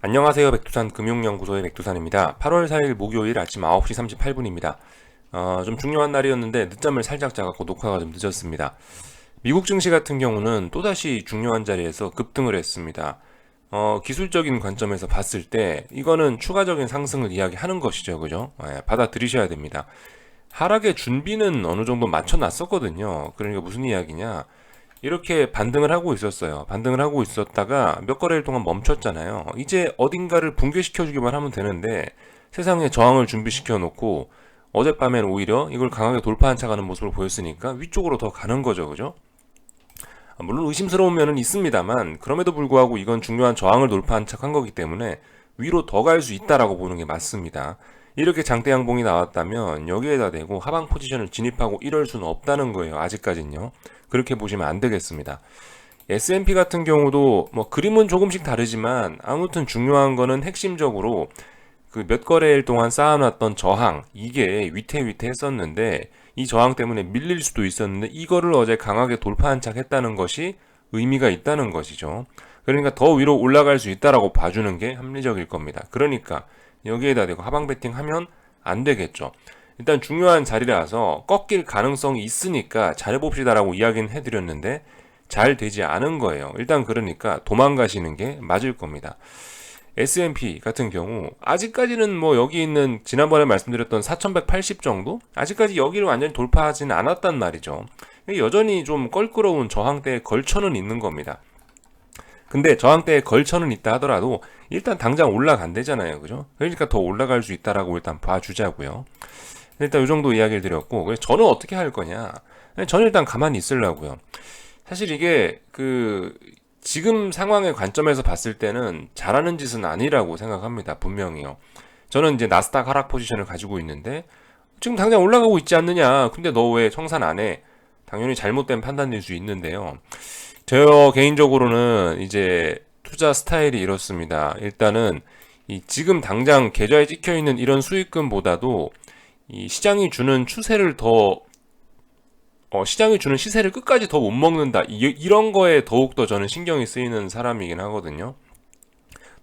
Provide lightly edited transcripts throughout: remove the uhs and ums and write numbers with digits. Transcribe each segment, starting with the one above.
안녕하세요. 백두산 금융연구소의 백두산입니다. 8월 4일 목요일 아침 9시 38분입니다. 좀 중요한 날이었는데 늦잠을 살짝 자갖고 녹화가 좀 늦었습니다. 미국 증시 같은 경우는 또다시 중요한 자리에서 급등을 했습니다. 기술적인 관점에서 봤을 때 이거는 추가적인 상승을 이야기하는 것이죠. 그죠? 받아들이셔야 됩니다. 하락의 준비는 어느 정도 맞춰놨었거든요. 그러니까 무슨 이야기냐? 이렇게 반등을 하고 있었어요. 반등을 하고 있었다가 몇 거래일 동안 멈췄잖아요. 이제 어딘가를 붕괴시켜주기만 하면 되는데 세상에 저항을 준비시켜 놓고 어젯밤엔 오히려 이걸 강하게 돌파한 차 가는 모습을 보였으니까 위쪽으로 더 가는 거죠. 그죠? 물론 의심스러운 면은 있습니다만 그럼에도 불구하고 이건 중요한 저항을 돌파한 척 한 거기 때문에 위로 더 갈 수 있다라고 보는 게 맞습니다. 이렇게 장대 양봉이 나왔다면 여기에다 대고 하방 포지션을 진입하고 이럴 수는 없다는 거예요. 아직까지는요. 그렇게 보시면 안 되겠습니다. S&P 같은 경우도 뭐 그림은 조금씩 다르지만 아무튼 중요한 거는 핵심적으로 그 몇 거래일 동안 쌓아놨던 저항 이게 위태위태했었는데 이 저항 때문에 밀릴 수도 있었는데 이거를 어제 강하게 돌파한 척 했다는 것이 의미가 있다는 것이죠. 그러니까 더 위로 올라갈 수 있다라고 봐주는 게 합리적일 겁니다. 그러니까 여기에다 대고 하방 베팅하면 안 되겠죠. 일단 중요한 자리라서 꺾일 가능성이 있으니까 잘해봅시다라고 이야기는 해드렸는데 잘 되지 않은 거예요. 일단 그러니까 도망가시는 게 맞을 겁니다. S&P 같은 경우 아직까지는 뭐 여기 있는 지난번에 말씀드렸던 4180 정도? 아직까지 여기를 완전히 돌파하지는 않았단 말이죠. 여전히 좀 껄끄러운 저항대에 걸쳐는 있는 겁니다. 근데 저항대에 걸쳐는 있다 하더라도 일단 당장 올라간대잖아요. 그죠? 그러니까 더 올라갈 수 있다라고 일단 봐주자고요. 일단 이 정도 이야기를 드렸고 그래서 저는 어떻게 할 거냐? 저는 일단 가만히 있으려고요. 사실 이게 지금 상황의 관점에서 봤을 때는 잘하는 짓은 아니라고 생각합니다. 분명히요. 저는 이제 나스닥 하락 포지션을 가지고 있는데 지금 당장 올라가고 있지 않느냐. 근데 너 왜 청산 안 해? 당연히 잘못된 판단일 수 있는데요. 저 개인적으로는 이제 투자 스타일이 이렇습니다. 일단은 지금 당장 계좌에 찍혀 있는 이런 수익금보다도 이 시장이 주는 추세를 더 시장이 주는 시세를 끝까지 더 못 먹는다. 이런 거에 더욱더 저는 신경이 쓰이는 사람이긴 하거든요.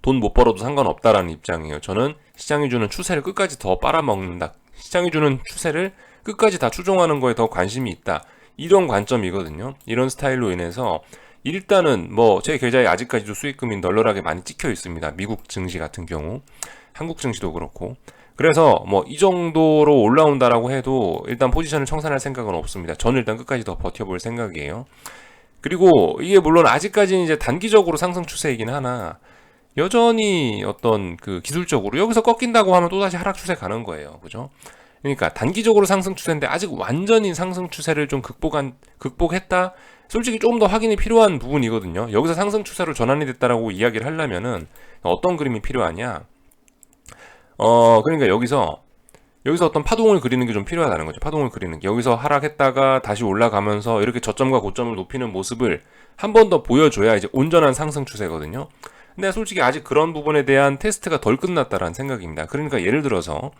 돈 못 벌어도 상관없다라는 입장이에요. 저는 시장이 주는 추세를 끝까지 더 빨아먹는다. 시장이 주는 추세를 끝까지 다 추종하는 거에 더 관심이 있다. 이런 관점이거든요. 이런 스타일로 인해서 일단은 뭐 제 계좌에 아직까지도 수익금이 널널하게 많이 찍혀 있습니다. 미국 증시 같은 경우, 한국 증시도 그렇고. 그래서 뭐 이 정도로 올라온다라고 해도 일단 포지션을 청산할 생각은 없습니다. 저는 일단 끝까지 더 버텨볼 생각이에요. 그리고 이게 물론 아직까지는 이제 단기적으로 상승 추세이긴 하나 여전히 어떤 그 기술적으로 여기서 꺾인다고 하면 또다시 하락 추세 가는 거예요. 그죠? 그러니까 단기적으로 상승 추세인데 아직 완전히 상승 추세를 좀 극복했다? 솔직히 조금 더 확인이 필요한 부분이거든요. 여기서 상승 추세로 전환이 됐다라고 이야기를 하려면은 어떤 그림이 필요하냐? 그러니까 여기서 어떤 파동을 그리는 게 좀 필요하다는 거죠. 파동을 그리는 게. 여기서 하락했다가 다시 올라가면서 이렇게 저점과 고점을 높이는 모습을 한 번 더 보여줘야 이제 온전한 상승 추세거든요. 근데 솔직히 아직 그런 부분에 대한 테스트가 덜 끝났다라는 생각입니다. 그러니까 예를 들어서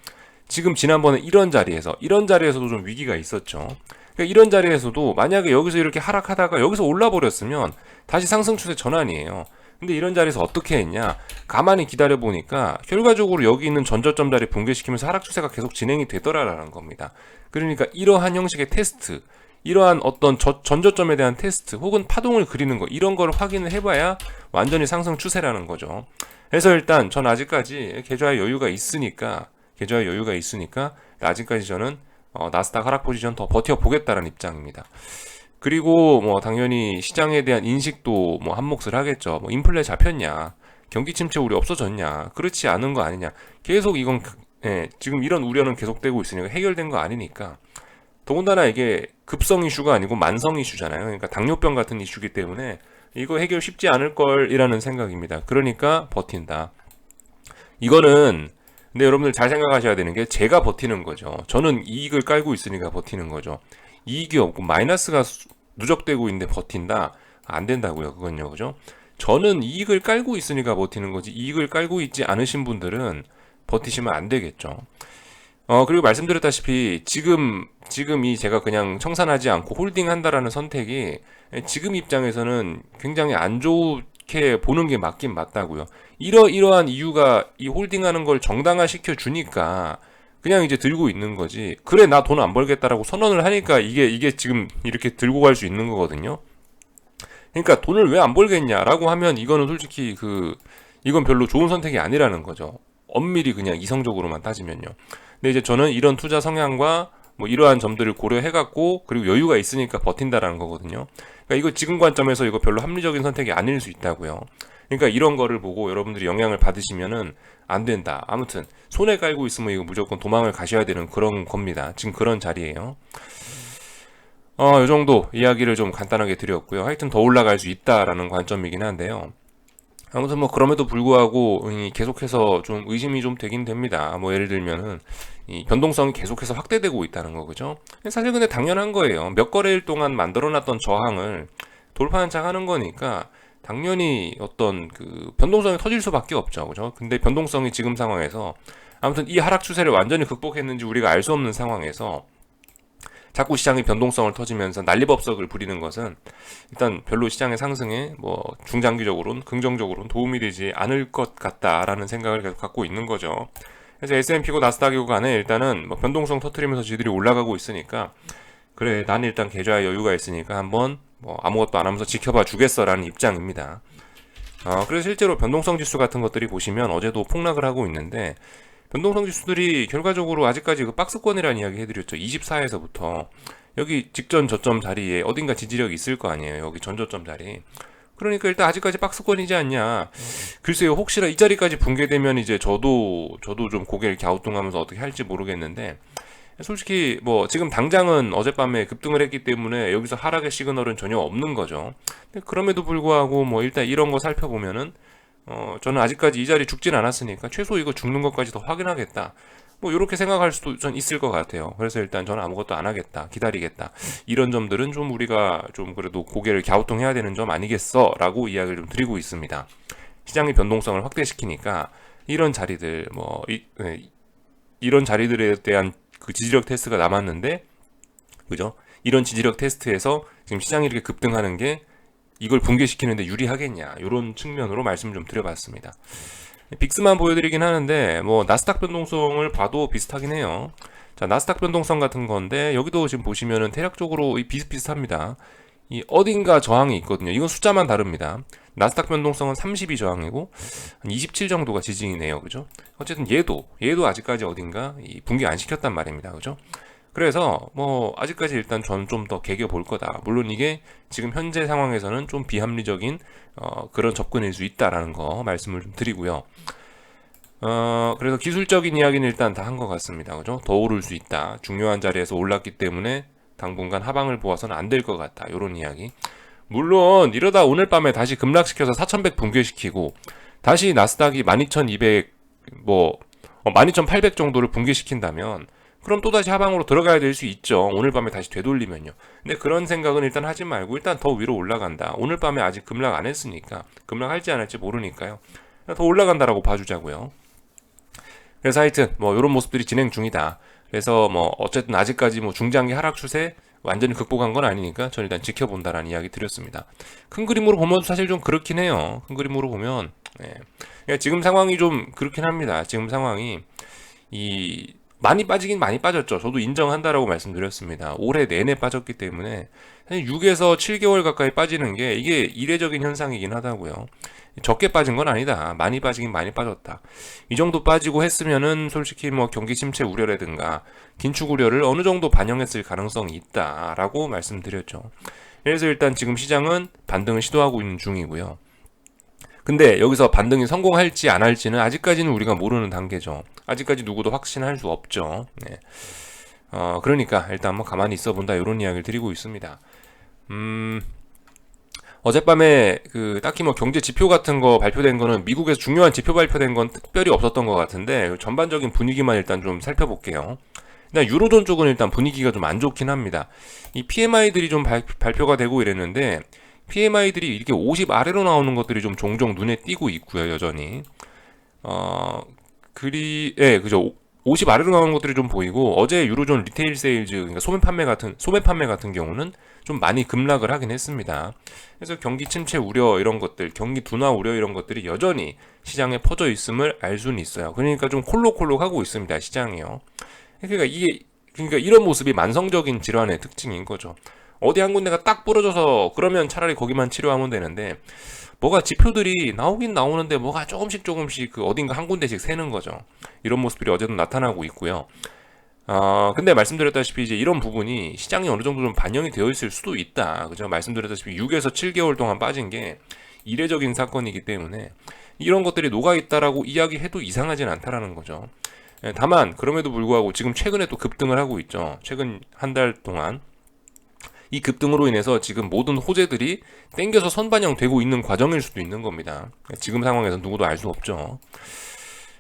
지금 지난번에 이런 자리에서도 좀 위기가 있었죠. 그러니까 이런 자리에서도 만약에 여기서 이렇게 하락하다가 여기서 올라버렸으면 다시 상승 추세 전환이에요. 근데 이런 자리에서 어떻게 했냐? 가만히 기다려 보니까 결과적으로 여기 있는 전저점 자리 붕괴시키면서 하락 추세가 계속 진행이 되더라라는 겁니다. 그러니까 이러한 형식의 테스트, 이러한 어떤 전저점에 대한 테스트 혹은 파동을 그리는 거 이런 걸 확인을 해봐야 완전히 상승 추세라는 거죠. 그래서 일단 전 아직까지 계좌에 여유가 있으니까 아직까지 저는 나스닥 하락 포지션 더 버텨보겠다는 입장입니다. 그리고 뭐 당연히 시장에 대한 인식도 뭐 한몫을 하겠죠. 뭐 인플레 잡혔냐, 경기 침체 우려 없어졌냐, 그렇지 않은 거 아니냐. 계속 이건 지금 이런 우려는 계속되고 있으니까 해결된 거 아니니까. 더군다나 이게 급성 이슈가 아니고 만성 이슈잖아요. 그러니까 당뇨병 같은 이슈기 때문에 이거 해결 쉽지 않을 걸이라는 생각입니다. 그러니까 버틴다. 이거는 근데 여러분들 잘 생각하셔야 되는 게 제가 버티는 거죠. 저는 이익을 깔고 있으니까 버티는 거죠. 이익이 없고 마이너스가 누적되고 있는데 버틴다? 안 된다고요. 그건요. 그죠? 저는 이익을 깔고 있으니까 버티는 거지 이익을 깔고 있지 않으신 분들은 버티시면 안 되겠죠. 그리고 말씀드렸다시피 지금 이 제가 그냥 청산하지 않고 홀딩한다라는 선택이 지금 입장에서는 굉장히 안 그렇게 보는 게 맞긴 맞다고요. 이러이러한 이유가 이 홀딩하는 걸 정당화시켜 주니까 그냥 이제 들고 있는 거지. 그래, 나 돈 안 벌겠다라고 선언을 하니까 이게 지금 이렇게 들고 갈 수 있는 거거든요. 그러니까 돈을 왜 안 벌겠냐라고 하면 이거는 솔직히 이건 별로 좋은 선택이 아니라는 거죠. 엄밀히 그냥 이성적으로만 따지면요. 근데 이제 저는 이런 투자 성향과 뭐 이러한 점들을 고려해갖고 그리고 여유가 있으니까 버틴다라는 거거든요. 그러니까 이거 지금 관점에서 이거 별로 합리적인 선택이 아닐 수 있다고요. 그러니까 이런 거를 보고 여러분들이 영향을 받으시면은 안 된다. 아무튼 손에 깔고 있으면 이거 무조건 도망을 가셔야 되는 그런 겁니다. 지금 그런 자리예요. 요 정도 이야기를 좀 간단하게 드렸고요. 하여튼 더 올라갈 수 있다라는 관점이긴 한데요. 아무튼 뭐 그럼에도 불구하고 계속해서 좀 의심이 좀 되긴 됩니다. 뭐 예를 들면은 이 변동성이 계속해서 확대되고 있다는 거, 그죠? 사실 근데 당연한 거예요. 몇 거래일 동안 만들어놨던 저항을 돌파한 척 하는 거니까 당연히 어떤 변동성이 터질 수밖에 없죠, 그죠? 근데 변동성이 지금 상황에서 아무튼 이 하락 추세를 완전히 극복했는지 우리가 알 수 없는 상황에서 자꾸 시장이 변동성을 터지면서 난리법석을 부리는 것은 일단 별로 시장의 상승에 뭐 중장기적으로는 긍정적으로는 도움이 되지 않을 것 같다라는 생각을 계속 갖고 있는 거죠. 그래서 S&P고 나스닥이고 간에 일단은 뭐 변동성 터트리면서 지들이 올라가고 있으니까 그래, 난 일단 계좌에 여유가 있으니까 한번 뭐 아무것도 안 하면서 지켜봐 주겠어라는 입장입니다. 그래서 실제로 변동성 지수 같은 것들이 보시면 어제도 폭락을 하고 있는데 변동성 지수들이 결과적으로 아직까지 박스권이라는 이야기 해드렸죠. 24에서부터 여기 직전 저점 자리에 어딘가 지지력이 있을 거 아니에요. 여기 전저점 자리. 그러니까 일단 아직까지 박스권이지 않냐. 글쎄요, 혹시나 이 자리까지 붕괴되면 이제 저도 좀 고개를 갸우뚱하면서 어떻게 할지 모르겠는데 솔직히 뭐 지금 당장은 어젯밤에 급등을 했기 때문에 여기서 하락의 시그널은 전혀 없는 거죠. 근데 그럼에도 불구하고 뭐 일단 이런 거 살펴보면은 저는 아직까지 이 자리 죽진 않았으니까 최소 이거 죽는 것까지 더 확인하겠다. 뭐 이렇게 생각할 수도 전 있을 것 같아요. 그래서 일단 저는 아무것도 안 하겠다, 기다리겠다. 이런 점들은 좀 우리가 좀 그래도 고개를 갸우뚱해야 되는 점 아니겠어라고 이야기를 좀 드리고 있습니다. 시장의 변동성을 확대시키니까 이런 자리들 이런 자리들에 대한 지지력 테스트가 남았는데, 그죠? 이런 지지력 테스트에서 지금 시장이 이렇게 급등하는 게 이걸 붕괴시키는데 유리하겠냐, 이런 측면으로 말씀 좀 드려봤습니다. 빅스만 보여드리긴 하는데 뭐 나스닥 변동성을 봐도 비슷하긴 해요. 자, 나스닥 변동성 같은 건데 여기도 지금 보시면은 대략적으로 비슷비슷합니다. 이 어딘가 저항이 있거든요. 이건 숫자만 다릅니다. 나스닥 변동성은 30이 저항이고 한 27 정도가 지지이네요, 그죠? 어쨌든 얘도 아직까지 어딘가 붕괴 안 시켰단 말입니다, 그죠? 그래서 뭐 아직까지 일단 저는 좀 더 개겨 볼 거다. 물론 이게 지금 현재 상황에서는 좀 비합리적인 그런 접근일 수 있다라는 거 말씀을 좀 드리고요. 그래서 기술적인 이야기는 일단 다 한 것 같습니다, 그죠? 더 오를 수 있다. 중요한 자리에서 올랐기 때문에 당분간 하방을 보아서는 안 될 것 같다. 이런 이야기. 물론 이러다 오늘 밤에 다시 급락시켜서 4100 붕괴시키고 다시 나스닥이 12200 12800 정도를 붕괴시킨다면 그럼 또다시 하방으로 들어가야 될 수 있죠. 오늘 밤에 다시 되돌리면요. 근데 그런 생각은 일단 하지 말고 일단 더 위로 올라간다. 오늘 밤에 아직 급락 안 했으니까, 급락할지 안 할지 모르니까요. 더 올라간다라고 봐주자고요. 그래서 하여튼 뭐 이런 모습들이 진행 중이다. 그래서 뭐 어쨌든 아직까지 뭐 중장기 하락 추세 완전히 극복한 건 아니니까 저는 일단 지켜본다라는 이야기 드렸습니다. 큰 그림으로 보면 사실 좀 그렇긴 해요. 큰 그림으로 보면 그러니까 지금 상황이 좀 그렇긴 합니다. 지금 상황이 많이 빠지긴 많이 빠졌죠. 저도 인정한다라고 말씀드렸습니다. 올해 내내 빠졌기 때문에 6에서 7개월 가까이 빠지는 게 이게 이례적인 현상이긴 하다고요. 적게 빠진 건 아니다. 많이 빠지긴 많이 빠졌다. 이 정도 빠지고 했으면은 솔직히 뭐 경기 침체 우려라든가 긴축 우려를 어느 정도 반영했을 가능성이 있다라고 말씀드렸죠. 그래서 일단 지금 시장은 반등을 시도하고 있는 중이고요. 근데 여기서 반등이 성공할지 안 할지는 아직까지는 우리가 모르는 단계죠. 아직까지 누구도 확신할 수 없죠. 네. 그러니까 일단 한번 가만히 있어 본다, 이런 이야기를 드리고 있습니다. 어젯밤에 딱히 뭐 경제 지표 같은 거 발표된 거는 미국에서 중요한 지표 발표된 건 특별히 없었던 것 같은데 전반적인 분위기만 일단 좀 살펴볼게요. 일단 유로존 쪽은 일단 분위기가 좀 안 좋긴 합니다. 이 PMI들이 좀 발표가 되고 이랬는데 PMI들이 이렇게 50 아래로 나오는 것들이 좀 종종 눈에 띄고 있고요, 여전히. 그죠. 50 아래로 나오는 것들이 좀 보이고 어제 유로존 리테일 세일즈 그러니까 소매 판매 같은 경우는 좀 많이 급락을 하긴 했습니다. 그래서 경기 침체 우려 이런 것들, 경기 둔화 우려 이런 것들이 여전히 시장에 퍼져 있음을 알 수는 있어요. 그러니까 좀 콜록콜록하고 있습니다, 시장이요. 그러니까 이런 모습이 만성적인 질환의 특징인 거죠. 어디 한 군데가 딱 부러져서 그러면 차라리 거기만 치료하면 되는데 뭐가 지표들이 나오긴 나오는데 뭐가 조금씩 그 어딘가 한 군데씩 새는 거죠. 이런 모습들이 어제도 나타나고 있고요. 근데 말씀드렸다시피 이제 이런 부분이 시장이 어느 정도 좀 반영이 되어 있을 수도 있다. 그죠? 말씀드렸다시피 6에서 7개월 동안 빠진 게 이례적인 사건이기 때문에 이런 것들이 녹아 있다라고 이야기해도 이상하진 않다라는 거죠. 다만 그럼에도 불구하고 지금 최근에 또 급등을 하고 있죠. 최근 한 달 동안 이 급등으로 인해서 지금 모든 호재들이 땡겨서 선반영되고 있는 과정일 수도 있는 겁니다. 지금 상황에서 누구도 알 수 없죠.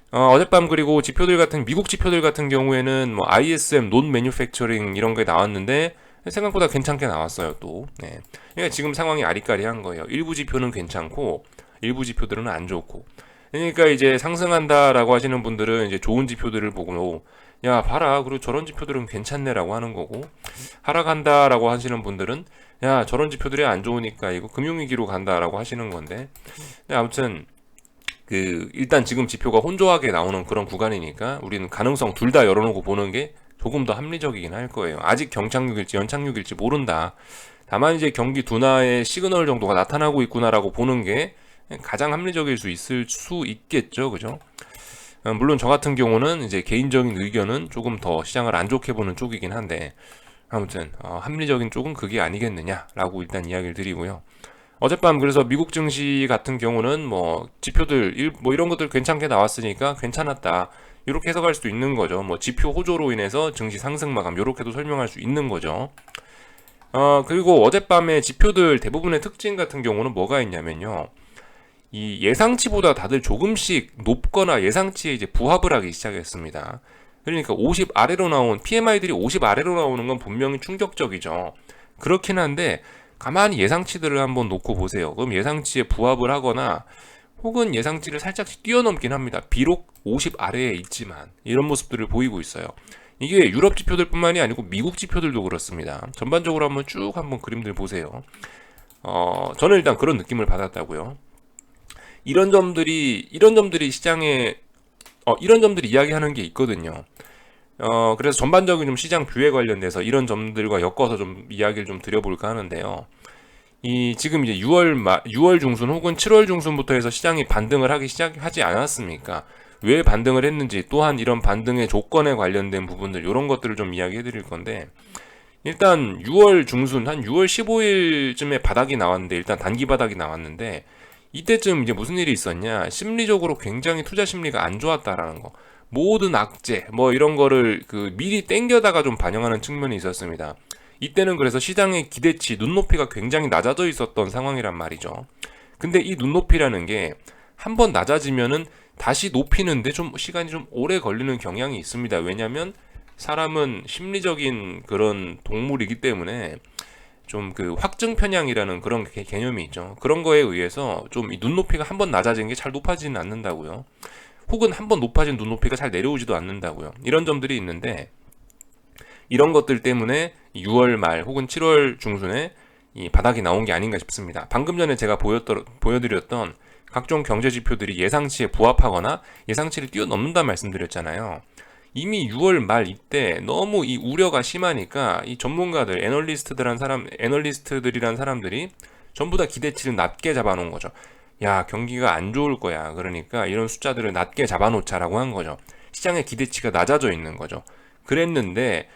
어젯밤 그리고 지표들 같은 미국 지표들 같은 경우에는 뭐 ISM, 논 매뉴팩처링 이런 게 나왔는데 생각보다 괜찮게 나왔어요 또. 네. 그러니까 지금 상황이 아리까리한 거예요. 일부 지표는 괜찮고 일부 지표들은 안 좋고. 그러니까 이제 상승한다라고 하시는 분들은 이제 좋은 지표들을 보고 야 봐라 그리고 저런 지표들은 괜찮네라고 하는 거고 하락한다라고 하시는 분들은 야 저런 지표들이 안 좋으니까 이거 금융위기로 간다라고 하시는 건데 아무튼 그 일단 지금 지표가 혼조하게 나오는 그런 구간이니까 우리는 가능성 둘 다 열어놓고 보는 게 조금 더 합리적이긴 할 거예요. 아직 경착륙일지 연착륙일지 모른다. 다만 이제 경기 둔화의 시그널 정도가 나타나고 있구나라고 보는 게 가장 합리적일 수 있겠죠, 그죠? 물론 저 같은 경우는 이제 개인적인 의견은 조금 더 시장을 안 좋게 보는 쪽이긴 한데 아무튼 합리적인 쪽은 그게 아니겠느냐라고 일단 이야기를 드리고요. 어젯밤 그래서 미국 증시 같은 경우는 뭐 지표들 뭐 이런 것들 괜찮게 나왔으니까 괜찮았다. 이렇게 해석할 수도 있는 거죠. 뭐 지표 호조로 인해서 증시 상승 마감 이렇게도 설명할 수 있는 거죠. 그리고 어젯밤에 지표들 대부분의 특징 같은 경우는 뭐가 있냐면요. 이 예상치보다 다들 조금씩 높거나 예상치에 이제 부합을 하기 시작했습니다. 그러니까 50 아래로 나온 PMI들이 50 아래로 나오는 건 분명히 충격적이죠. 그렇긴 한데 가만히 예상치들을 한번 놓고 보세요. 그럼 예상치에 부합을 하거나 혹은 예상치를 살짝씩 뛰어넘긴 합니다. 비록 50 아래에 있지만 이런 모습들을 보이고 있어요. 이게 유럽 지표들 뿐만이 아니고 미국 지표들도 그렇습니다. 전반적으로 한번 그림들 보세요. 저는 일단 그런 느낌을 받았다고요. 이런 점들이 시장에 이런 점들이 이야기하는 게 있거든요. 그래서 전반적인 좀 시장 뷰에 관련돼서 이런 점들과 엮어서 좀 이야기를 좀 드려볼까 하는데요. 지금 이제 6월 중순 혹은 7월 중순부터 해서 시장이 반등을 하지 않았습니까? 왜 반등을 했는지 또한 이런 반등의 조건에 관련된 부분들 이런 것들을 좀 이야기해 드릴 건데 일단 6월 중순 한 6월 15일쯤에 바닥이 나왔는데 일단 단기 바닥이 나왔는데 이때쯤 이제 무슨 일이 있었냐 심리적으로 굉장히 투자 심리가 안 좋았다라는 거 모든 악재 뭐 이런 거를 그 미리 땡겨다가 좀 반영하는 측면이 있었습니다. 이때는 그래서 시장의 기대치 눈높이가 굉장히 낮아져 있었던 상황이란 말이죠. 근데 이 눈높이라는 게 한번 낮아지면은 다시 높이는데 좀 시간이 좀 오래 걸리는 경향이 있습니다. 왜냐하면 사람은 심리적인 그런 동물이기 때문에 좀 그 확증 편향이라는 그런 개념이 있죠. 그런 거에 의해서 좀 이 눈높이가 한번 낮아진 게 잘 높아지는 않는다고요. 혹은 한번 높아진 눈높이가 잘 내려오지도 않는다고요. 이런 점들이 있는데 이런 것들 때문에 6월 말 혹은 7월 중순에 이 바닥이 나온 게 아닌가 싶습니다. 방금 전에 제가 보여드렸던 각종 경제 지표들이 예상치에 부합하거나 예상치를 뛰어넘는다 말씀드렸잖아요. 이미 6월 말 이때 너무 이 우려가 심하니까 이 전문가들, 애널리스트들이란 사람들이 전부 다 기대치를 낮게 잡아놓은 거죠. 야, 경기가 안 좋을 거야. 그러니까 이런 숫자들을 낮게 잡아놓자라고 한 거죠. 시장의 기대치가 낮아져 있는 거죠. 그랬는데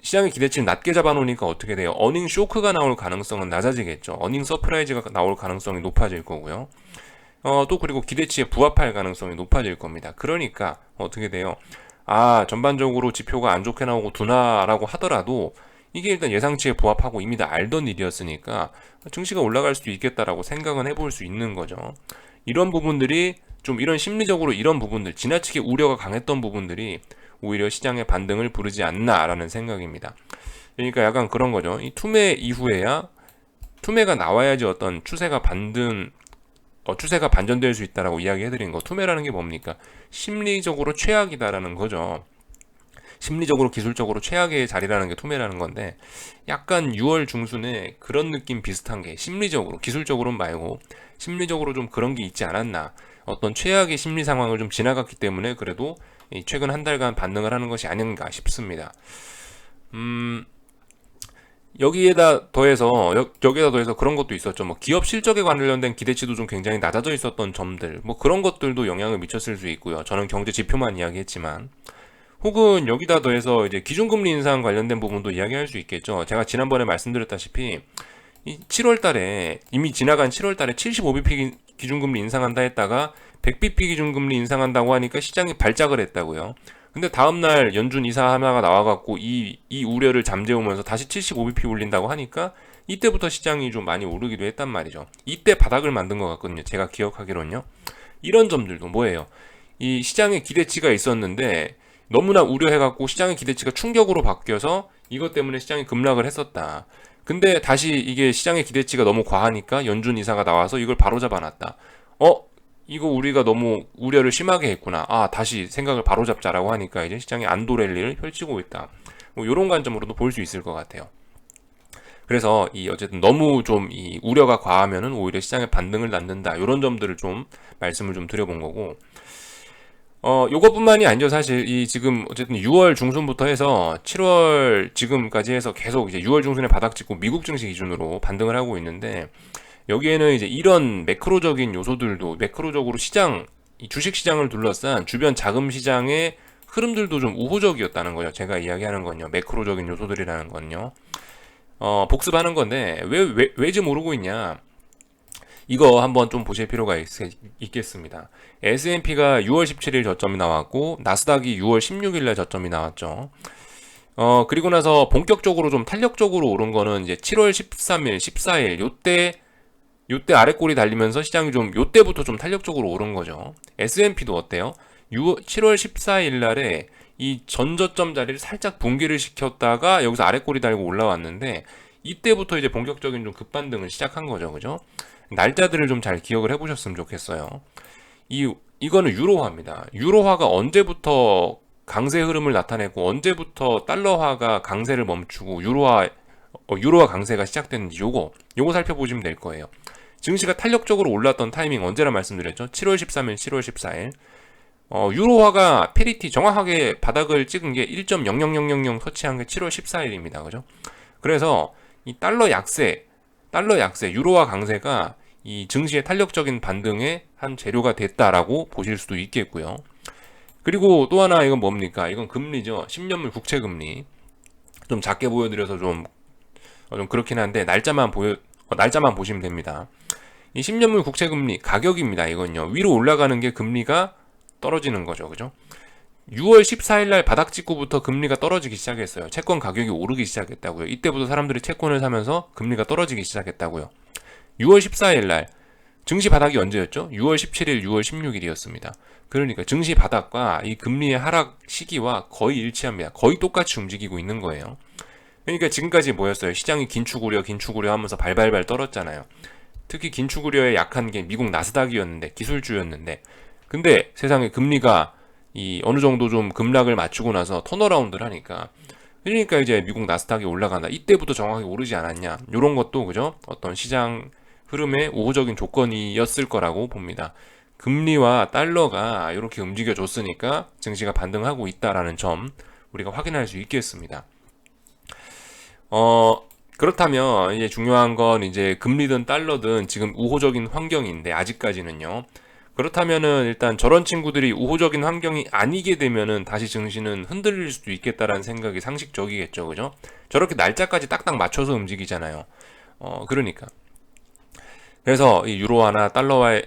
시장의 기대치를 낮게 잡아놓으니까 어떻게 돼요? 어닝 쇼크가 나올 가능성은 낮아지겠죠. 어닝 서프라이즈가 나올 가능성이 높아질 거고요. 또 그리고 기대치에 부합할 가능성이 높아질 겁니다. 그러니까 어떻게 돼요? 전반적으로 지표가 안 좋게 나오고 둔화라고 하더라도 이게 일단 예상치에 부합하고 이미 다 알던 일이었으니까 증시가 올라갈 수도 있겠다라고 생각은 해볼 수 있는 거죠. 이런 부분들이 좀 이런 심리적으로 이런 부분들 지나치게 우려가 강했던 부분들이 오히려 시장의 반등을 부르지 않나라는 생각입니다. 그러니까 약간 그런 거죠. 이 투매 이후에야 투매가 나와야지 어떤 추세가 반전될 수 있다라고 이야기해드린 거. 투매라는 게 뭡니까? 심리적으로 최악이다라는 거죠. 심리적으로 기술적으로 최악의 자리라는 게 투매라는 건데, 약간 6월 중순에 그런 느낌 비슷한 게 심리적으로, 기술적으로는 말고 심리적으로 좀 그런 게 있지 않았나. 어떤 최악의 심리 상황을 좀 지나갔기 때문에 그래도 이 최근 한 달간 반등을 하는 것이 아닌가 싶습니다. 여기에다 더해서 그런 것도 있었죠. 뭐 기업 실적에 관련된 기대치도 좀 굉장히 낮아져 있었던 점들, 뭐 그런 것들도 영향을 미쳤을 수 있고요. 저는 경제 지표만 이야기했지만, 혹은 여기다 더해서 이제 기준금리 인상 관련된 부분도 이야기할 수 있겠죠. 제가 지난번에 말씀드렸다시피 이 7월 달에, 이미 지나간 7월 달에 75bp 기준금리 인상한다 했다가 100bp 기준금리 인상한다고 하니까 시장이 발작을 했다고요. 근데 다음날 연준 이사 하나가 나와갖고 이 우려를 잠재우면서 다시 75bp 올린다고 하니까 이때부터 시장이 좀 많이 오르기도 했단 말이죠. 이때 바닥을 만든 것 같거든요. 제가 기억하기로는요. 이런 점들도 뭐예요? 이 시장의 기대치가 있었는데 너무나 우려해갖고 시장의 기대치가 충격으로 바뀌어서 이것 때문에 시장이 급락을 했었다. 근데 다시 이게 시장의 기대치가 너무 과하니까 연준 이사가 나와서 이걸 바로잡아놨다. 이거 우리가 너무 우려를 심하게 했구나. 다시 생각을 바로잡자라고 하니까 이제 시장이 안도 랠리를 펼치고 있다. 뭐 이런 관점으로도 볼 수 있을 것 같아요. 그래서 어쨌든 너무 좀 이 우려가 과하면은 오히려 시장의 반등을 낳는다. 이런 점들을 좀 말씀을 좀 드려본 거고. 요것뿐만이 아니죠. 사실 지금 어쨌든 6월 중순부터 해서 7월 지금까지 해서 계속 이제 6월 중순에 바닥 찍고 미국 증시 기준으로 반등을 하고 있는데, 여기에는 이제 이런 매크로적인 요소들도, 매크로적으로 이 주식 시장을 둘러싼 주변 자금 시장의 흐름들도 좀 우호적이었다는 거죠. 제가 이야기하는 건요. 매크로적인 요소들이라는 건요. 복습하는 건데, 왜 지금 오르고 있냐? 이거 한번 좀 보실 필요가 있겠습니다. S&P가 6월 17일 저점이 나왔고, 나스닥이 6월 16일날 저점이 나왔죠. 그리고 나서 본격적으로 좀 탄력적으로 오른 거는 이제 7월 13일, 14일, 요때 아래꼬리 달리면서 시장이 좀 요때부터 좀 탄력적으로 오른 거죠. S&P도 어때요? 7월 14일 날에 이 전저점 자리를 살짝 붕괴를 시켰다가 여기서 아래꼬리 달고 올라왔는데, 이때부터 이제 본격적인 좀 급반등을 시작한 거죠. 그죠? 날짜들을 좀 잘 기억을 해보셨으면 좋겠어요. 이거는 유로화입니다. 유로화가 언제부터 강세 흐름을 나타내고 언제부터 달러화가 강세를 멈추고 유로화 강세가 시작됐는지 요거 살펴보시면 될 거예요. 증시가 탄력적으로 올랐던 타이밍 언제나 말씀드렸죠. 7월 13일, 7월 14일. 유로화가 페리티 정확하게 바닥을 찍은 게 1.00000 터치한 게 7월 14일입니다. 그죠? 그래서 이 달러 약세, 유로화 강세가 이 증시의 탄력적인 반등의 한 재료가 됐다라고 보실 수도 있겠고요. 그리고 또 하나, 이건 뭡니까? 이건 금리죠. 10년물 국채 금리. 좀 작게 보여드려서 좀 그렇긴 한데, 날짜만 보시면 됩니다. 이 10년물 국채 금리 가격입니다. 이건요. 위로 올라가는 게 금리가 떨어지는 거죠. 그죠? 6월 14일 날 바닥 찍고부터 금리가 떨어지기 시작했어요. 채권 가격이 오르기 시작했다고요. 이때부터 사람들이 채권을 사면서 금리가 떨어지기 시작했다고요. 6월 14일 날 증시 바닥이 언제였죠? 6월 17일, 6월 16일이었습니다. 그러니까 증시 바닥과 이 금리의 하락 시기와 거의 일치합니다. 거의 똑같이 움직이고 있는 거예요. 그러니까 지금까지 뭐였어요? 시장이 긴축우려 하면서 발발발 떨었잖아요. 특히 긴축우려에 약한 게 미국 나스닥이었는데, 기술주였는데, 근데 세상에 금리가 어느 정도 좀 급락을 맞추고 나서 턴어라운드를 하니까, 그러니까 이제 미국 나스닥이 올라간다. 이때부터 정확하게 오르지 않았냐? 이런 것도 그죠? 어떤 시장 흐름의 우호적인 조건이었을 거라고 봅니다. 금리와 달러가 이렇게 움직여줬으니까 증시가 반등하고 있다라는 점 우리가 확인할 수 있겠습니다. 그렇다면 이제 중요한 건 이제 금리든 달러든 지금 우호적인 환경인데, 아직까지는요. 그렇다면은 일단 저런 친구들이 우호적인 환경이 아니게 되면은 다시 증시는 흔들릴 수도 있겠다라는 생각이 상식적이겠죠. 그죠? 저렇게 날짜까지 딱딱 맞춰서 움직이잖아요. 그러니까. 그래서 이 유로화나 달러화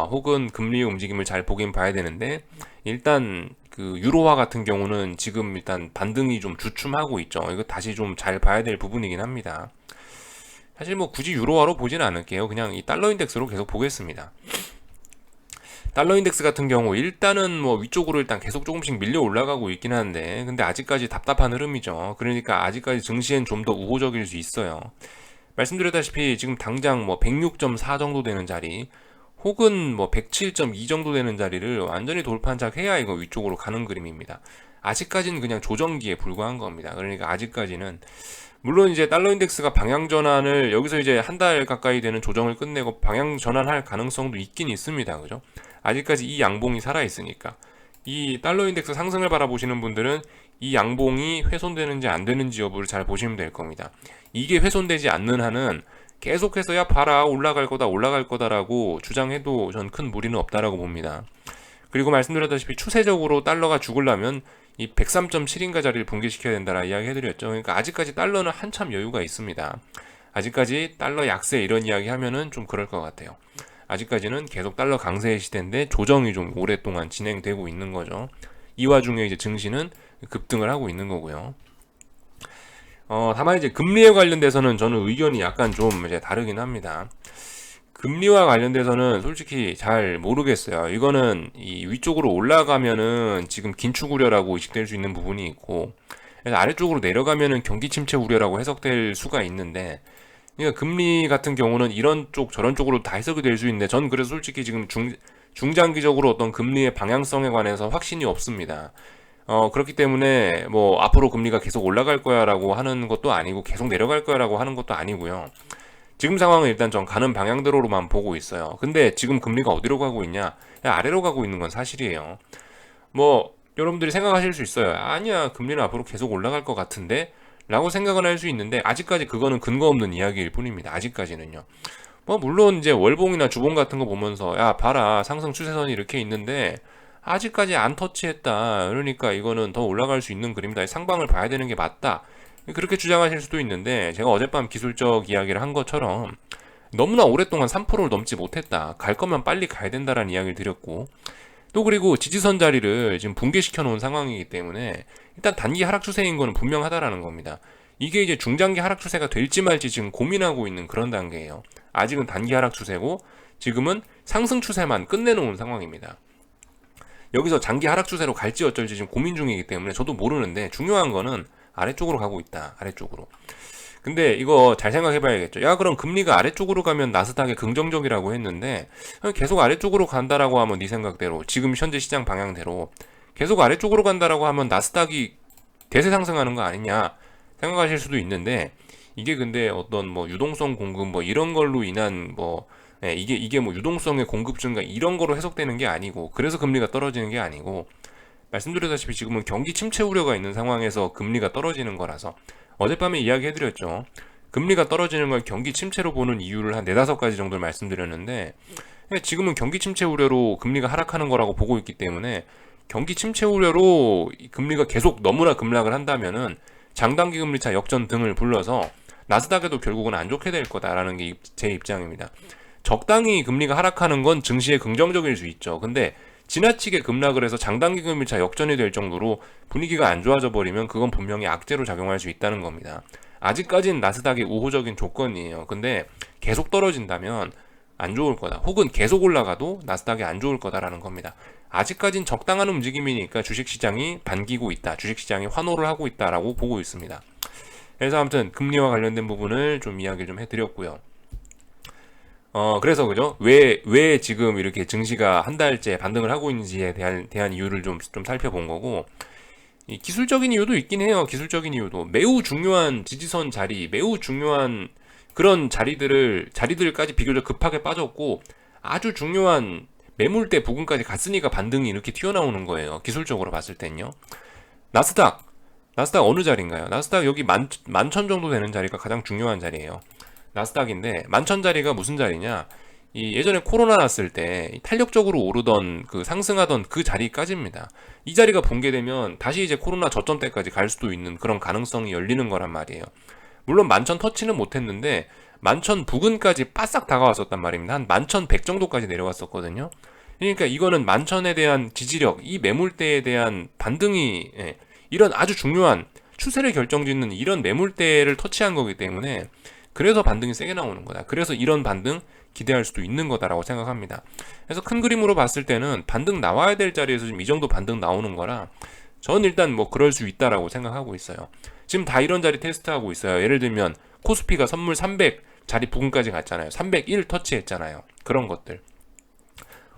혹은 금리의 움직임을 잘 보긴 봐야 되는데, 일단 그 유로화 같은 경우는 지금 일단 반등이 좀 주춤하고 있죠. 이거 다시 좀 잘 봐야 될 부분이긴 합니다. 사실 뭐 굳이 유로화로 보진 않을게요. 그냥 이 달러 인덱스로 계속 보겠습니다. 달러 인덱스 같은 경우 일단은 뭐 위쪽으로 일단 계속 조금씩 밀려 올라가고 있긴 한데, 근데 아직까지 답답한 흐름이죠. 그러니까 아직까지 증시엔 좀 더 우호적일 수 있어요. 말씀드렸다시피 지금 당장 뭐 106.4 정도 되는 자리 혹은 뭐 107.2 정도 되는 자리를 완전히 돌판착해야 이거 위쪽으로 가는 그림입니다. 아직까지는 그냥 조정기에 불과한 겁니다. 그러니까 아직까지는 물론 이제 달러 인덱스가 방향 전환을 여기서 이제 한 달 가까이 되는 조정을 끝내고 방향 전환할 가능성도 있긴 있습니다. 그죠? 아직까지 이 양봉이 살아 있으니까 이 달러 인덱스 상승을 바라보시는 분들은 이 양봉이 훼손되는지 안 되는지 여부를 잘 보시면 될 겁니다. 이게 훼손되지 않는 한은 계속해서 야 봐라 올라갈 거다라고 주장해도 전 큰 무리는 없다라고 봅니다. 그리고 말씀드렸다시피 추세적으로 달러가 죽으려면 이 103.7인가 자리를 붕괴시켜야 된다라 이야기 해드렸죠. 그러니까 아직까지 달러는 한참 여유가 있습니다. 아직까지 달러 약세 이런 이야기 하면은 좀 그럴 것 같아요. 아직까지는 계속 달러 강세의 시대인데 조정이 좀 오랫동안 진행되고 있는 거죠. 이 와중에 이제 증시는 급등을 하고 있는 거고요. 다만 이제 금리에 관련돼서는 저는 의견이 약간 좀 이제 다르긴 합니다. 금리와 관련돼서는 솔직히 잘 모르겠어요. 이거는 이 위쪽으로 올라가면은 지금 긴축 우려라고 의식될 수 있는 부분이 있고, 그래서 아래쪽으로 내려가면은 경기 침체 우려라고 해석될 수가 있는데, 그러니까 금리 같은 경우는 이런 쪽 저런 쪽으로 다 해석이 될 수 있는데, 전 그래서 솔직히 지금 중장기적으로 어떤 금리의 방향성에 관해서 확신이 없습니다. 그렇기 때문에 뭐 앞으로 금리가 계속 올라갈 거야라고 하는 것도 아니고 계속 내려갈 거야라고 하는 것도 아니고요. 지금 상황은 일단 전 가는 방향대로로만 보고 있어요. 근데 지금 금리가 어디로 가고 있냐? 아래로 가고 있는 건 사실이에요. 뭐 여러분들이 생각하실 수 있어요. 아니야, 금리는 앞으로 계속 올라갈 것 같은데? 라고 생각은 할 수 있는데 아직까지 그거는 근거 없는 이야기일 뿐입니다. 아직까지는요. 뭐 물론 이제 월봉이나 주봉 같은 거 보면서 야 봐라 상승 추세선이 이렇게 있는데 아직까지 안 터치했다. 그러니까 이거는 더 올라갈 수 있는 그림이다. 상방을 봐야 되는 게 맞다. 그렇게 주장하실 수도 있는데 제가 어젯밤 기술적 이야기를 한 것처럼 너무나 오랫동안 3%를 넘지 못했다. 갈 거면 빨리 가야 된다라는 이야기를 드렸고 또 그리고 지지선 자리를 지금 붕괴시켜 놓은 상황이기 때문에 일단 단기 하락 추세인 거는 분명하다라는 겁니다. 이게 이제 중장기 하락 추세가 될지 말지 지금 고민하고 있는 그런 단계예요. 아직은 단기 하락 추세고 지금은 상승 추세만 끝내놓은 상황입니다. 여기서 장기 하락 추세로 갈지 어쩔지 지금 고민 중이기 때문에 저도 모르는데 중요한 거는 아래쪽으로 가고 있다. 아래쪽으로. 근데 이거 잘 생각해 봐야겠죠. 야 그럼 금리가 아래쪽으로 가면 나스닥에 긍정적이라고 했는데 계속 아래쪽으로 간다라고 하면 네 생각대로 지금 현재 시장 방향대로 계속 아래쪽으로 간다라고 하면 나스닥이 대세 상승하는 거 아니냐 생각하실 수도 있는데 이게 근데 어떤 뭐 유동성 공급 뭐 이런 걸로 인한 뭐 이게 뭐 유동성의 공급 증가 이런 거로 해석되는 게 아니고 그래서 금리가 떨어지는 게 아니고 말씀드렸다시피 지금은 경기 침체 우려가 있는 상황에서 금리가 떨어지는 거라서 어젯밤에 이야기해드렸죠. 금리가 떨어지는 걸 경기 침체로 보는 이유를 한 4-5가지 정도를 말씀드렸는데 지금은 경기 침체 우려로 금리가 하락하는 거라고 보고 있기 때문에 경기 침체 우려로 금리가 계속 너무나 급락을 한다면은 장단기 금리차 역전 등을 불러서 나스닥에도 결국은 안 좋게 될 거다라는 게 제 입장입니다. 적당히 금리가 하락하는 건 증시에 긍정적일 수 있죠. 근데 지나치게 급락을 해서 장단기 금리차 역전이 될 정도로 분위기가 안 좋아져 버리면 그건 분명히 악재로 작용할 수 있다는 겁니다. 아직까지는 나스닥의 우호적인 조건이에요. 근데 계속 떨어진다면 안 좋을 거다. 혹은 계속 올라가도 나스닥이 안 좋을 거다라는 겁니다. 아직까진 적당한 움직임이니까 주식시장이 반기고 있다. 주식시장이 환호를 하고 있다라고 보고 있습니다. 그래서 아무튼 금리와 관련된 부분을 좀 이야기를 좀 해드렸고요. 그래서 그죠? 왜 지금 이렇게 증시가 한 달째 반등을 하고 있는지에 대한 이유를 좀 살펴본 거고, 이 기술적인 이유도 있긴 해요. 기술적인 이유도. 매우 중요한 지지선 자리, 매우 중요한 그런 자리들까지 비교적 급하게 빠졌고, 아주 중요한 매물대 부근까지 갔으니까 반등이 이렇게 튀어나오는 거예요. 기술적으로 봤을 땐요. 나스닥 어느 자리인가요? 나스닥 여기 11,000 정도 되는 자리가 가장 중요한 자리예요. 나스닥인데 11,000 자리가 무슨 자리냐? 이 예전에 코로나 났을 때 탄력적으로 오르던 그 상승하던 그 자리까지입니다. 이 자리가 붕괴되면 다시 이제 코로나 저점 때까지 갈 수도 있는 그런 가능성이 열리는 거란 말이에요. 물론 11,000 터치는 못했는데 11,000 부근까지 바싹 다가왔었단 말입니다. 한 11,100 정도까지 내려왔었거든요. 그러니까 이거는 11,000에 대한 지지력, 이 매물대에 대한 반등이 이런 아주 중요한 추세를 결정짓는 이런 매물대를 터치한 거기 때문에 그래서 반등이 세게 나오는 거다. 그래서 이런 반등 기대할 수도 있는 거다라고 생각합니다. 그래서 큰 그림으로 봤을 때는 반등 나와야 될 자리에서 지금 이 정도 반등 나오는 거라 저는 일단 뭐 그럴 수 있다라고 생각하고 있어요. 지금 다 이런 자리 테스트하고 있어요. 예를 들면 코스피가 선물 300 자리 부근까지 갔잖아요. 301 터치했잖아요. 그런 것들.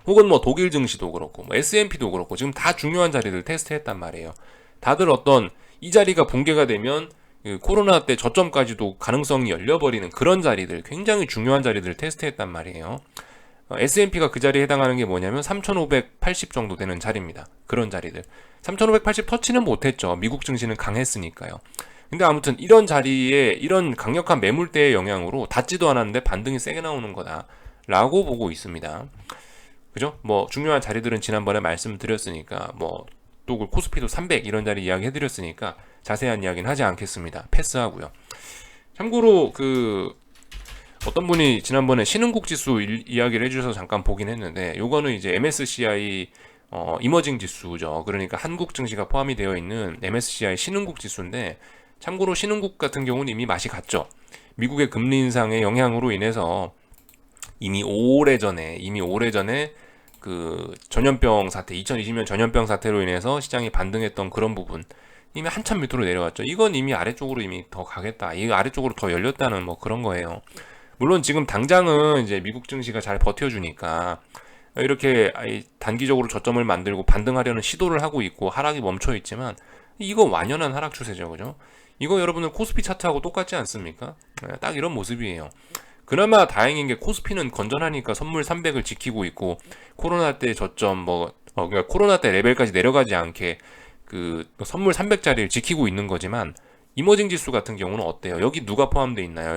혹은 뭐 독일 증시도 그렇고 뭐 S&P도 그렇고 지금 다 중요한 자리를 테스트했단 말이에요. 다들 어떤 이 자리가 붕괴가 되면 그 코로나 때 저점까지도 가능성이 열려버리는 그런 자리들, 굉장히 중요한 자리들을 테스트했단 말이에요. S&P가 그 자리에 해당하는 게 뭐냐면 3580 정도 되는 자리입니다. 그런 자리들. 3580 터치는 못했죠. 미국 증시는 강했으니까요. 근데 아무튼 이런 자리에 이런 강력한 매물대의 영향으로 닿지도 않았는데 반등이 세게 나오는 거다라고 보고 있습니다. 그죠? 뭐 중요한 자리들은 지난번에 말씀드렸으니까 뭐 또 코스피도 300 이런 자리 이야기 해드렸으니까 자세한 이야기는 하지 않겠습니다. 패스하고요. 참고로 그 어떤 분이 지난번에 신흥국 지수 이야기를 해주셔서 잠깐 보긴 했는데 요거는 이제 MSCI 이머징 지수죠. 그러니까 한국 증시가 포함이 되어 있는 MSCI 신흥국 지수인데 참고로 신흥국 같은 경우는 이미 맛이 갔죠. 미국의 금리 인상의 영향으로 인해서 이미 오래전에 그 전염병 사태, 2020년 전염병 사태로 인해서 시장이 반등했던 그런 부분 이미 한참 밑으로 내려왔죠. 이건 이미 아래쪽으로 이미 더 가겠다. 이 아래쪽으로 더 열렸다는 뭐 그런 거예요. 물론 지금 당장은 이제 미국 증시가 잘 버텨주니까 이렇게 단기적으로 저점을 만들고 반등하려는 시도를 하고 있고 하락이 멈춰 있지만 이거 완연한 하락 추세죠, 그죠? 이거 여러분들 코스피 차트하고 똑같지 않습니까? 딱 이런 모습이에요. 그나마 다행인 게 코스피는 건전하니까 선물 300을 지키고 있고 코로나 때 저점 그러니까 코로나 때 레벨까지 내려가지 않게 그 선물 300짜리를 지키고 있는 거지만 이머징 지수 같은 경우는 어때요? 여기 누가 포함되어 있나요?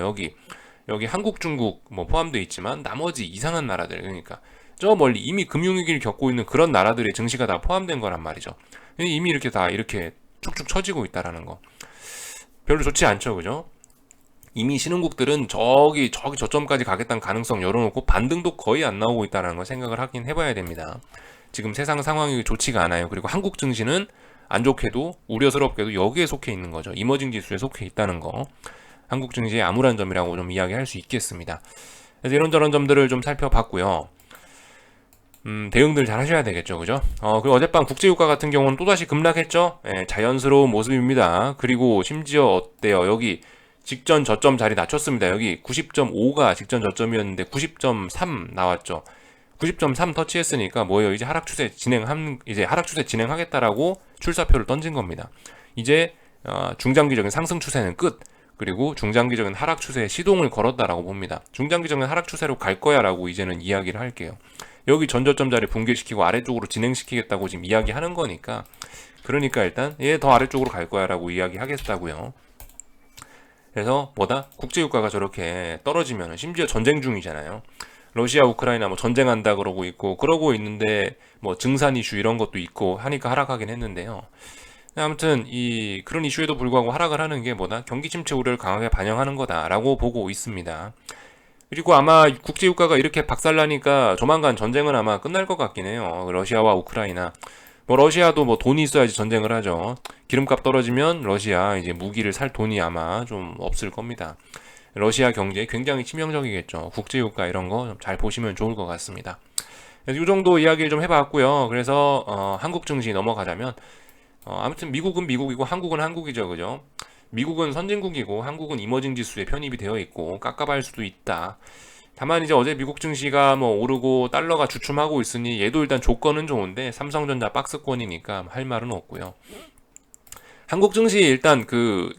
여기 한국, 중국 뭐 포함되어 있지만 나머지 이상한 나라들 그러니까 저 멀리 이미 금융위기를 겪고 있는 그런 나라들의 증시가 다 포함된 거란 말이죠. 이미 이렇게 다 이렇게 축축 처지고 있다라는 거 별로 좋지 않죠, 그죠? 이미 신흥국들은 저기 저점까지 가겠다는 가능성 열어놓고 반등도 거의 안 나오고 있다는 걸 생각을 하긴 해봐야 됩니다. 지금 세상 상황이 좋지가 않아요. 그리고 한국 증시는 안 좋게도 우려스럽게도 여기에 속해 있는 거죠. 이머징 지수에 속해 있다는 거. 한국 증시의 암울한 점이라고 좀 이야기할 수 있겠습니다. 그래서 이런저런 점들을 좀 살펴봤고요. 대응들 잘 하셔야 되겠죠, 그죠? 그리고 어젯밤 국제유가 같은 경우는 또다시 급락했죠? 자연스러운 모습입니다. 그리고 심지어 어때요? 여기 직전 저점 자리 낮췄습니다. 여기 90.5가 직전 저점이었는데 90.3 나왔죠. 90.3 터치했으니까 뭐예요? 이제 하락 추세 진행하겠다라고 출사표를 던진 겁니다. 이제 중장기적인 상승 추세는 끝. 그리고 중장기적인 하락 추세에 시동을 걸었다라고 봅니다. 중장기적인 하락 추세로 갈 거야라고 이제는 이야기를 할게요. 여기 전저점 자리 붕괴시키고 아래쪽으로 진행시키겠다고 지금 이야기하는 거니까 그러니까 일단 더 아래쪽으로 갈 거야라고 이야기하겠다고요. 그래서 국제유가가 저렇게 떨어지면 심지어 전쟁 중이잖아요. 러시아 우크라이나 뭐 전쟁한다 그러고 있는데 뭐 증산 이슈 이런 것도 있고 하니까 하락하긴 했는데요. 아무튼 그런 이슈에도 불구하고 하락을 하는 게 경기 침체 우려를 강하게 반영하는 거다라고 보고 있습니다. 그리고 아마 국제유가가 이렇게 박살나니까 조만간 전쟁은 아마 끝날 것 같긴 해요. 러시아와 우크라이나. 뭐 러시아도 뭐 돈이 있어야지 전쟁을 하죠. 기름값 떨어지면 러시아 이제 무기를 살 돈이 아마 좀 없을 겁니다. 러시아 경제에 굉장히 치명적이겠죠. 국제유가 이런 거 잘 보시면 좋을 것 같습니다. 그래서 이 정도 이야기를 좀 해봤고요. 그래서 한국 증시 넘어가자면 아무튼 미국은 미국이고 한국은 한국이죠, 그죠? 미국은 선진국이고 한국은 이머징 지수에 편입이 되어 있고 깝깝할 수도 있다. 다만 이제 어제 미국 증시가 뭐 오르고 달러가 주춤하고 있으니 얘도 일단 조건은 좋은데 삼성전자 박스권이니까 할 말은 없고요. 한국 증시 일단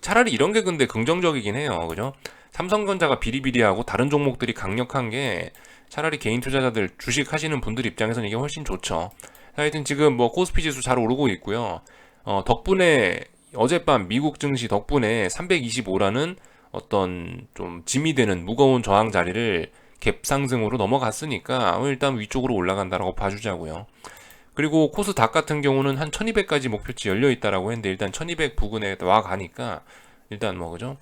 차라리 이런 게 근데 긍정적이긴 해요. 그죠? 삼성전자가 비리비리하고 다른 종목들이 강력한 게 차라리 개인 투자자들 주식 하시는 분들 입장에서는 이게 훨씬 좋죠. 하여튼 지금 뭐 코스피 지수 잘 오르고 있고요. 덕분에 어젯밤 미국 증시 덕분에 325라는 어떤 좀 짐이 되는 무거운 저항 자리를 갭 상승으로 넘어갔으니까 일단 위쪽으로 올라간다라고 봐주자고요. 그리고 코스닥 같은 경우는 한 1200까지 목표치 열려 있다라고 했는데 일단 1200 부근에 와 가니까 일단 그죠?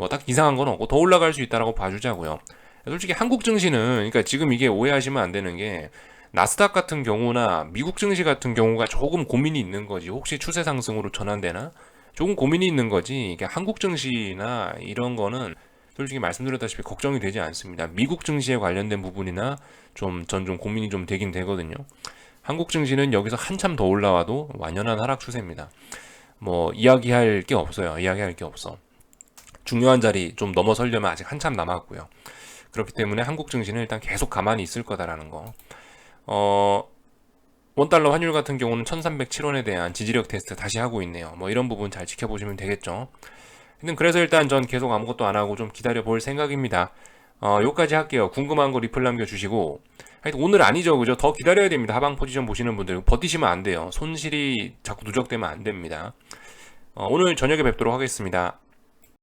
딱 이상한 건 없고 더 올라갈 수 있다라고 봐주자고요. 솔직히 한국 증시는 그러니까 지금 이게 오해하시면 안 되는 게 나스닥 같은 경우나 미국 증시 같은 경우가 조금 고민이 있는 거지. 혹시 추세 상승으로 전환되나? 조금 고민이 있는 거지. 이게 한국 증시나 이런 거는 솔직히 말씀드렸다시피 걱정이 되지 않습니다. 미국 증시에 관련된 부분이나 전 좀 고민이 좀 되긴 되거든요. 한국 증시는 여기서 한참 더 올라와도 완연한 하락 추세입니다. 뭐 이야기할 게 없어요. 이야기할 게 없어. 중요한 자리 좀 넘어서려면 아직 한참 남았고요. 그렇기 때문에 한국 증시는 일단 계속 가만히 있을 거다라는 거. 원달러 환율 같은 경우는 1307원에 대한 지지력 테스트 다시 하고 있네요. 뭐 이런 부분 잘 지켜보시면 되겠죠. 그래서 일단 전 계속 아무것도 안 하고 좀 기다려 볼 생각입니다. 요까지 할게요. 궁금한 거 리플 남겨주시고. 하여튼 오늘 아니죠, 그죠? 더 기다려야 됩니다. 하방 포지션 보시는 분들 버티시면 안 돼요. 손실이 자꾸 누적되면 안 됩니다. 오늘 저녁에 뵙도록 하겠습니다.